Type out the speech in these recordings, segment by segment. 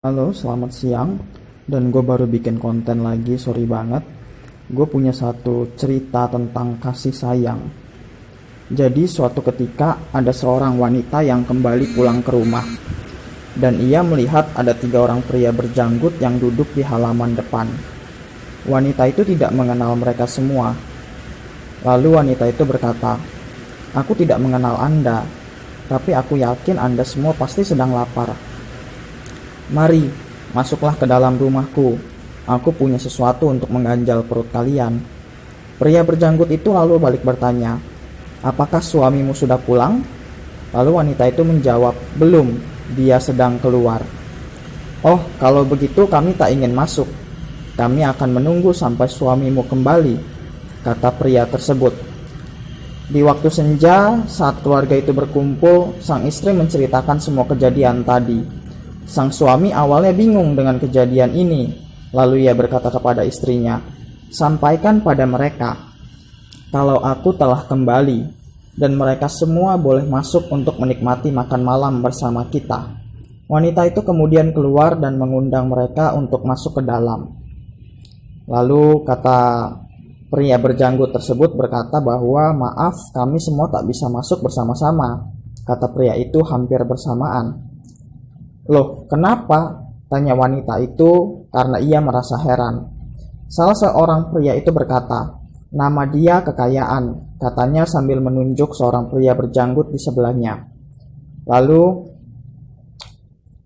Halo, selamat siang. Dan gue baru bikin konten lagi, sorry banget. Gue punya satu cerita tentang kasih sayang. Jadi suatu ketika ada seorang wanita yang kembali pulang ke rumah. Dan ia melihat ada 3 orang pria berjanggut yang duduk di halaman depan. Wanita itu tidak mengenal mereka semua. Lalu wanita itu berkata, "Aku tidak mengenal Anda, tapi aku yakin Anda semua pasti sedang lapar. Mari, masuklah ke dalam rumahku. Aku punya sesuatu untuk mengganjal perut kalian." Pria berjanggut itu lalu balik bertanya, "Apakah suamimu sudah pulang?" Lalu wanita itu menjawab, "Belum, dia sedang keluar." "Oh, kalau begitu kami tak ingin masuk. Kami akan menunggu sampai suamimu kembali," kata pria tersebut. Di waktu senja, saat keluarga itu berkumpul, sang istri menceritakan semua kejadian tadi. Sang suami awalnya bingung dengan kejadian ini, lalu ia berkata kepada istrinya, "Sampaikan pada mereka kalau aku telah kembali, dan mereka semua boleh masuk untuk menikmati makan malam bersama kita." Wanita itu kemudian keluar dan mengundang mereka untuk masuk ke dalam. Lalu kata pria berjanggut tersebut berkata bahwa, "Maaf, kami semua tak bisa masuk bersama-sama," kata pria itu hampir bersamaan. "Loh, kenapa?" tanya wanita itu karena ia merasa heran. Salah seorang pria itu berkata, "Nama dia Kekayaan," katanya sambil menunjuk seorang pria berjanggut di sebelahnya. Lalu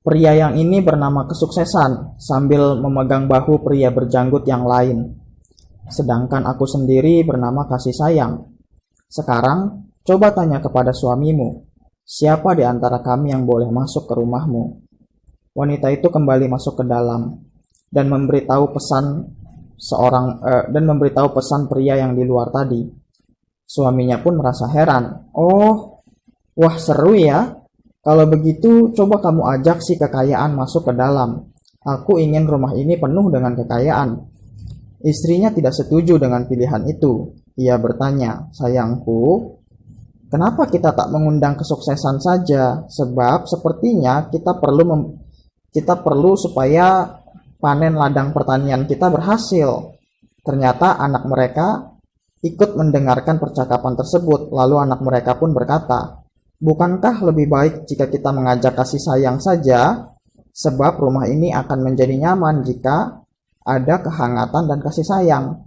pria yang ini bernama Kesuksesan sambil memegang bahu pria berjanggut yang lain. "Sedangkan aku sendiri bernama Kasih Sayang. Sekarang coba tanya kepada suamimu, siapa di antara kami yang boleh masuk ke rumahmu?" Wanita itu kembali masuk ke dalam dan memberitahu pesan pria yang di luar tadi. Suaminya pun merasa heran. "Oh, wah seru ya. Kalau begitu coba kamu ajak si Kekayaan masuk ke dalam. Aku ingin rumah ini penuh dengan kekayaan." Istrinya tidak setuju dengan pilihan itu. Ia bertanya, "Sayangku, kenapa kita tak mengundang Kesuksesan saja? Sebab sepertinya kita perlu supaya panen ladang pertanian kita berhasil." Ternyata anak mereka ikut mendengarkan percakapan tersebut. Lalu anak mereka pun berkata, "Bukankah lebih baik jika kita mengajak Kasih Sayang saja? Sebab rumah ini akan menjadi nyaman jika ada kehangatan dan kasih sayang."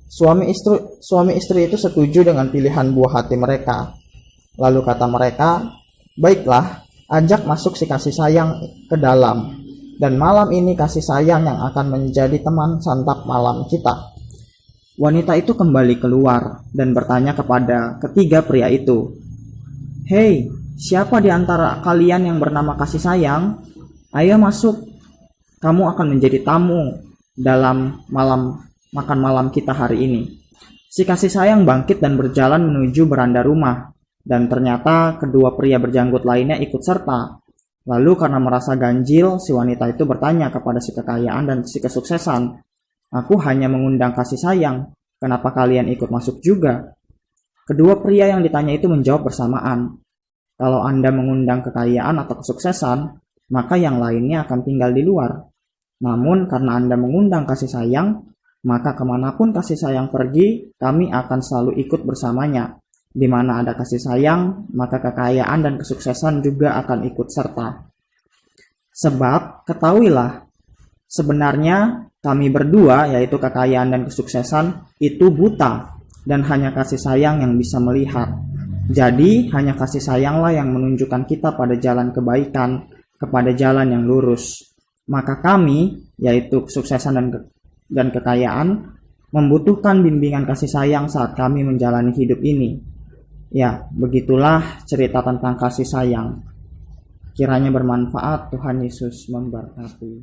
Suami istri itu setuju dengan pilihan buah hati mereka. Lalu kata mereka, "Baiklah, ajak masuk si Kasih Sayang ke dalam. Dan malam ini Kasih Sayang yang akan menjadi teman santap malam kita." Wanita itu kembali keluar dan bertanya kepada ketiga pria itu, "Hei, siapa di antara kalian yang bernama Kasih Sayang? Ayo masuk. Kamu akan menjadi tamu dalam makan malam kita hari ini." Si Kasih Sayang bangkit dan berjalan menuju beranda rumah. Dan ternyata kedua pria berjanggut lainnya ikut serta. Lalu karena merasa ganjil, si wanita itu bertanya kepada si Kekayaan dan si Kesuksesan, "Aku hanya mengundang Kasih Sayang. Kenapa kalian ikut masuk juga?" Kedua pria yang ditanya itu menjawab bersamaan, "Kalau Anda mengundang Kekayaan atau Kesuksesan, maka yang lainnya akan tinggal di luar. Namun karena Anda mengundang Kasih Sayang, maka kemanapun Kasih Sayang pergi, kami akan selalu ikut bersamanya. Di mana ada Kasih Sayang, maka Kekayaan dan Kesuksesan juga akan ikut serta. Sebab ketahuilah, sebenarnya kami berdua, yaitu Kekayaan dan Kesuksesan, itu buta, dan hanya Kasih Sayang yang bisa melihat. Jadi hanya Kasih Sayanglah yang menunjukkan kita pada jalan kebaikan, kepada jalan yang lurus. Maka kami, yaitu Kesuksesan dan Kekayaan, membutuhkan bimbingan Kasih Sayang saat kami menjalani hidup ini." Ya, begitulah cerita tentang kasih sayang. Kiranya bermanfaat. Tuhan Yesus memberkati.